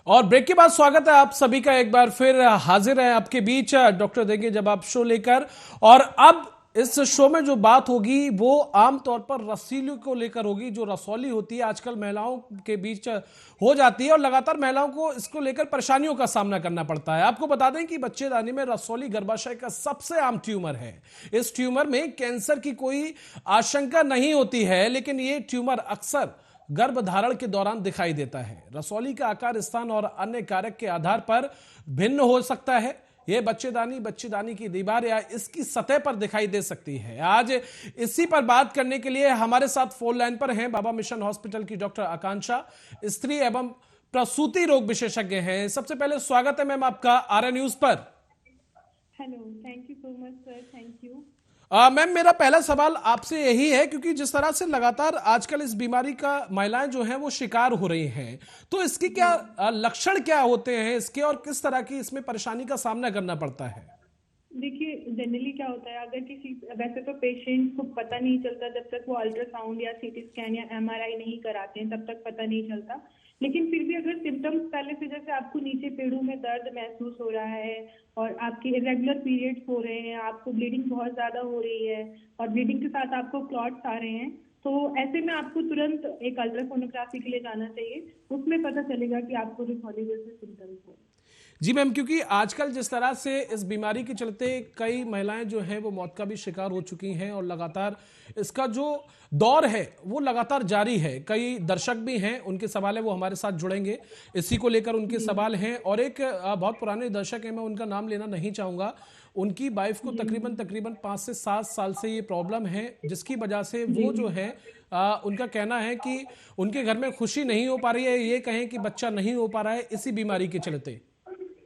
और ब्रेक के बाद स्वागत है आप सभी का। एक बार फिर हाजिर है आपके बीच डॉक्टर देंगे जब आप शो लेकर। और अब इस शो में जो बात होगी वो आमतौर पर रसीली को लेकर होगी। जो रसौली होती है आजकल महिलाओं के बीच हो जाती है और लगातार महिलाओं को इसको लेकर परेशानियों का सामना करना पड़ता है। आपको बता दें कि बच्चेदानी में रसौली गर्भाशय का सबसे आम ट्यूमर है। इस ट्यूमर में कैंसर की कोई आशंका नहीं होती है, लेकिन ये ट्यूमर अक्सर गर्भधारण के दौरान दिखाई देता है। रसौली का आकार, स्थान और अन्य कारक के आधार पर भिन्न हो सकता है। यह बच्चेदानी की दीवार या इसकी सतह पर दिखाई दे सकती है। आज इसी पर बात करने के लिए हमारे साथ फोन लाइन पर हैं बाबा मिशन हॉस्पिटल की डॉक्टर आकांक्षा, स्त्री एवं प्रसूति रोग विशेषज्ञ हैं। सबसे पहले स्वागत है मैम आपका आर्य न्यूज पर। Hello, thank you so much sir, thank you. Ma'am, मेरा पहला सवाल आपसे यही है, क्योंकि जिस तरह से लगातार आजकल इस बीमारी का महिलाएं जो हैं वो शिकार हो रही हैं, तो इसकी क्या लक्षण क्या होते हैं इसके, और किस तरह की इसमें परेशानी का सामना करना पड़ता है? देखिए, जनरली क्या होता है, अगर वैसे तो पेशेंट को पता नहीं चलता जब तक वो अल्ट्रासाउंड या सीटी स्कैन या एमआरआई नहीं कराते हैं, तब तक पता नहीं चलता। लेकिन फिर भी अगर सिम्टम्स पहले से, जैसे आपको नीचे पेड़ों में दर्द महसूस हो रहा है और आपके इरेगुलर पीरियड्स हो रहे हैं, आपको ब्लीडिंग बहुत ज्यादा हो रही है और ब्लीडिंग के साथ आपको क्लॉट्स आ रहे हैं, तो ऐसे में आपको तुरंत एक अल्ट्रासोनोग्राफी के लिए जाना चाहिए। उसमें पता चलेगा कि आपको रिसॉली जैसे सिम्टम्स हो। जी मैम, क्योंकि आजकल जिस तरह से इस बीमारी के चलते कई महिलाएं जो हैं वो मौत का भी शिकार हो चुकी हैं और लगातार इसका जो दौर है वो लगातार जारी है। कई दर्शक भी हैं, उनके सवाल है वो हमारे साथ जुड़ेंगे, इसी को लेकर उनके सवाल हैं। और एक बहुत पुराने दर्शक हैं, मैं उनका नाम लेना नहीं चाहूँगा, उनकी वाइफ को तकरीबन 5 से 7 साल से ये प्रॉब्लम है, जिसकी वजह से वो जो है उनका कहना है कि उनके घर में खुशी नहीं हो पा रही है, ये कहें कि बच्चा नहीं हो पा रहा है इसी बीमारी के चलते।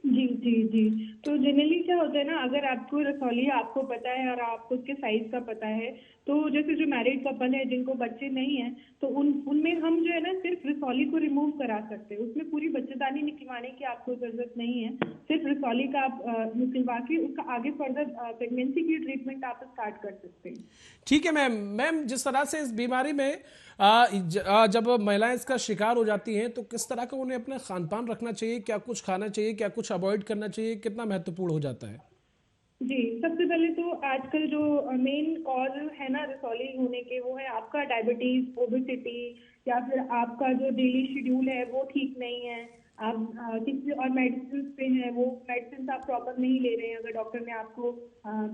जी जी जी। तो जनरली क्या होता है ना, अगर आपको रसौली आपको पता है और आपको उसके साइज का पता है, तो जैसे जो मैरिड कपल है जिनको बच्चे नहीं हैं, तो उनमें हम जो है ना सिर्फ रसौली को रिमूव करा सकते हैं। उसमें पूरी बच्चेदानी निकलवाने की आपको जरूरत नहीं है। सिर्फ रसौली का आप निकलवा के उसका आगे फर्दर प्रेगनेंसी की ट्रीटमेंट आप स्टार्ट कर सकते हैं। ठीक है मैम। मैम, जिस तरह से इस बीमारी में जब महिलाएं इसका शिकार हो जाती हैं, तो किस तरह का उन्हें अपना खान पान रखना चाहिए, क्या कुछ खाना चाहिए, क्या कुछ अवॉइड करना चाहिए, कितना महत्वपूर्ण हो जाता है? जी, सबसे पहले तो आजकल जो मेन कॉज है ना रसौली होने के, वो है आपका डायबिटीज, ओबेसिटी, या फिर आपका जो डेली शेड्यूल है वो ठीक नहीं है। आप किसी और मेडिसिन पे हैं, वो मेडिसिन आप प्रॉपर नहीं ले रहे हैं अगर डॉक्टर ने आपको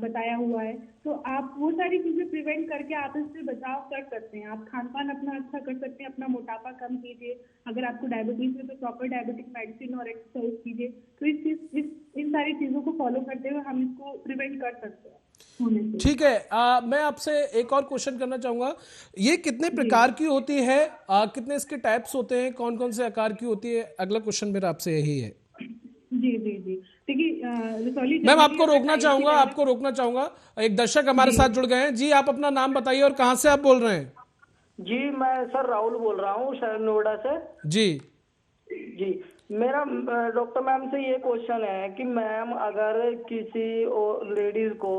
बताया हुआ है, तो आप वो सारी चीजें प्रिवेंट करके आप इससे बचाव कर सकते हैं। आप खान पान अपना अच्छा कर सकते हैं, अपना मोटापा कम कीजिए। अगर आपको डायबिटीज है तो प्रॉपर डायबिटिक मेडिसिन और एक्सरसाइज कीजिए। तो इन सारी चीजों को फॉलो करते हुए हम इसको प्रिवेंट कर सकते हैं होने से। ठीक है। मैं आपसे एक और क्वेश्चन करना चाहूंगा, ये कितने प्रकार की होती है, कितने इसके टाइप्स होते हैं, कौन कौन से आकार की होती है? अगला क्वेश्चन मेरा आपसे यही है। जी जी जी। देखिए, रसौली मैम, आपको रोकना चाहूंगा, एक दर्शक हमारे साथ जुड़ गए हैं। जी, आप अपना नाम बताइए और कहाँ से आप बोल रहे हैं? जी, मैं सर राहुल बोल रहा हूँ शहर नोएडा से। जी जी, मेरा डॉक्टर मैम से ये क्वेश्चन है कि मैम, अगर किसी लेडीज को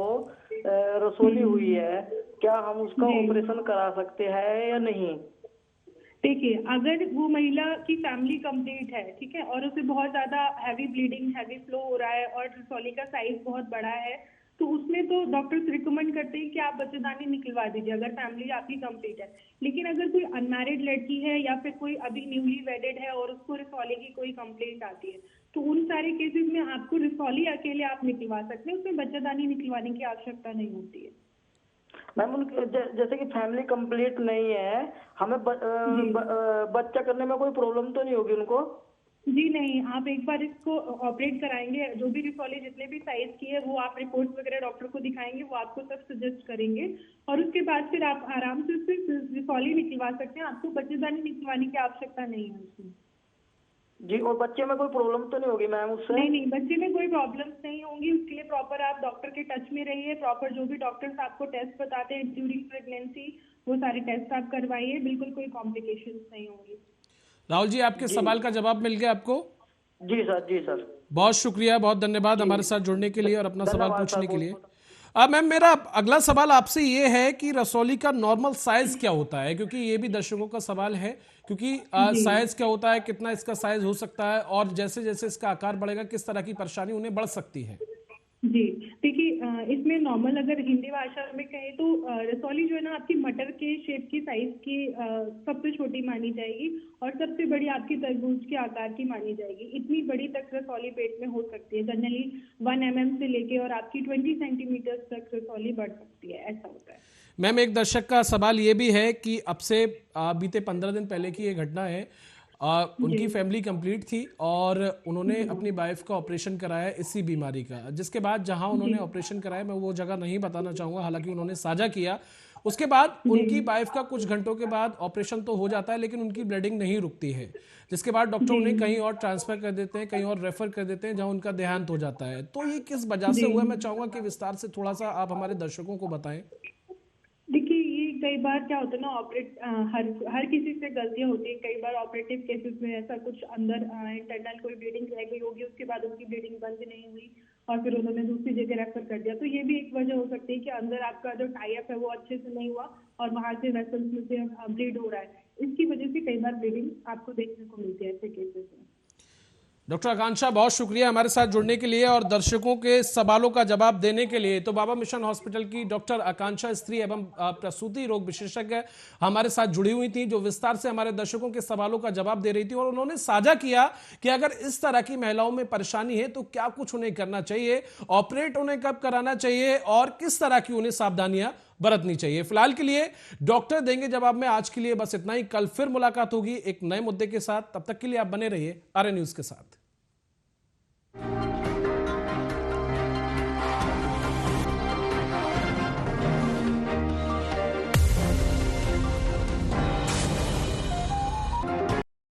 रसोली हुई है, क्या हम उसका ऑपरेशन करा सकते हैं या नहीं? देखिए, अगर वो महिला की फैमिली कंप्लीट है, ठीक है, और उसे बहुत ज्यादा हैवी ब्लीडिंग, हैवी फ्लो हो रहा है और रसौली का साइज बहुत बड़ा है, तो उसमें तो डॉक्टर्स रिकमेंड करते हैं कि आप बच्चेदानी निकलवा दीजिए अगर फैमिली आपकी कंप्लीट है। लेकिन अगर कोई अनमैरिड लड़की है या फिर कोई अभी न्यूली वेडेड है और उसको रसौली की कोई कंप्लेंट आती है, तो उन सारे केसेस में आपको रसौली अकेले आप निकलवा सकते हैं, उसमें बच्चेदानी निकलवाने की आवश्यकता नहीं होती है। मैम, जैसे कि फैमिली कंप्लीट नहीं है, हमें बच्चा करने में कोई प्रॉब्लम तो नहीं होगी उनको? जी नहीं, आप एक बार इसको ऑपरेट कराएंगे, जो भी रसौली जितने भी साइज की है वो आप रिपोर्ट्स वगैरह डॉक्टर को दिखाएंगे, वो आपको सब सजेस्ट करेंगे और उसके बाद फिर आप आराम से उससे रसौली निकलवा सकते हैं। आपको बच्चेदानी निकलवाने की आवश्यकता नहीं है उसमें। जी, और बच्चे में कोई प्रॉब्लम तो नहीं होगी मैम उससे? नहीं नहीं, बच्चे में कोई प्रॉब्लम्स नहीं होंगी। उसके लिए प्रॉपर आप डॉक्टर के टच में रहिए, प्रॉपर जो भी डॉक्टर्स आपको टेस्ट बताते हैं ड्यूरिंग प्रेगनेंसी, वो सारे टेस्ट आप करवाइए, बिल्कुल कोई कॉम्प्लिकेशंस नहीं होंगी। राहुल जी, आपके सवाल का जवाब मिल गया आपको? जी सर, जी सर। बहुत शुक्रिया, बहुत धन्यवाद हमारे साथ जुड़ने के लिए और अपना सवाल पूछने के लिए। अब मैम मेरा अगला सवाल आपसे ये है कि रसौली का नॉर्मल साइज क्या होता है, क्योंकि ये भी दर्शकों का सवाल है, क्योंकि जी साइज क्या होता है, कितना इसका साइज हो सकता है, और जैसे जैसे इसका आकार बढ़ेगा किस तरह की परेशानी उन्हें बढ़ सकती है। जी देखिए, इसमें नॉर्मल अगर हिंदी भाषा में कहें तो रसौली जो है ना आपकी मटर के शेप की साइज की सबसे छोटी मानी जाएगी, और सबसे बड़ी आपकी तरबूज के आकार की मानी जाएगी। इतनी बड़ी तक रसौली पेट में हो सकती है। जनरली 1 mm से लेके और आपकी 20 सेंटीमीटर तक रसौली बढ़ सकती है, ऐसा होता है। मैम एक दर्शक का सवाल ये भी है कि अब से बीते 15 दिन पहले की ये घटना है। उनकी फैमिली कंप्लीट थी और उन्होंने अपनी वाइफ का ऑपरेशन कराया इसी बीमारी का, जिसके बाद जहां उन्होंने ऑपरेशन कराया, मैं वो जगह नहीं बताना चाहूंगा, हालांकि उन्होंने साझा किया। उसके बाद उनकी वाइफ का कुछ घंटों के बाद ऑपरेशन तो हो जाता है, लेकिन उनकी ब्लीडिंग नहीं रुकती है, जिसके बाद डॉक्टर उन्हें कहीं और ट्रांसफर कर देते हैं, कहीं और रेफर कर देते हैं, जहां उनका देहांत हो जाता है। तो ये किस वजह से हुआ, मैं चाहूंगा कि विस्तार से थोड़ा सा आप हमारे दर्शकों को बताएं। देखिए, ये कई बार क्या होता है ना, हर किसी से गलतियां होती है। कई बार ऑपरेटिव केसेस में ऐसा कुछ अंदर इंटरनल कोई ब्लीडिंग रह गई होगी, उसके बाद उनकी ब्लीडिंग बंद नहीं हुई और फिर उन्होंने दूसरी जगह रेफर कर दिया। तो ये भी एक वजह हो सकती है कि अंदर आपका जो टाई अप है वो अच्छे से नहीं हुआ और वहां से वेसल्स में से ब्लीड हो रहा है। इसकी वजह से कई बार ब्लीडिंग आपको देखने को मिलती है ऐसे केसेस में। डॉक्टर आकांक्षा, बहुत शुक्रिया हमारे साथ जुड़ने के लिए और दर्शकों के सवालों का जवाब देने के लिए। तो बाबा मिशन हॉस्पिटल की डॉक्टर आकांक्षा स्त्री एवं प्रसूति रोग विशेषज्ञ हमारे साथ जुड़ी हुई थी, जो विस्तार से हमारे दर्शकों के सवालों का जवाब दे रही थी, और उन्होंने साझा किया कि अगर इस तरह की महिलाओं में परेशानी है तो क्या कुछ उन्हें करना चाहिए, ऑपरेट उन्हें कब कराना चाहिए और किस तरह की उन्हें सावधानियां बरतनी चाहिए। फिलहाल के लिए डॉक्टर देंगे जवाब में आज के लिए बस इतना ही। कल फिर मुलाकात होगी एक नए मुद्दे के साथ। तब तक के लिए आप बने रहिए आर्य न्यूज के साथ।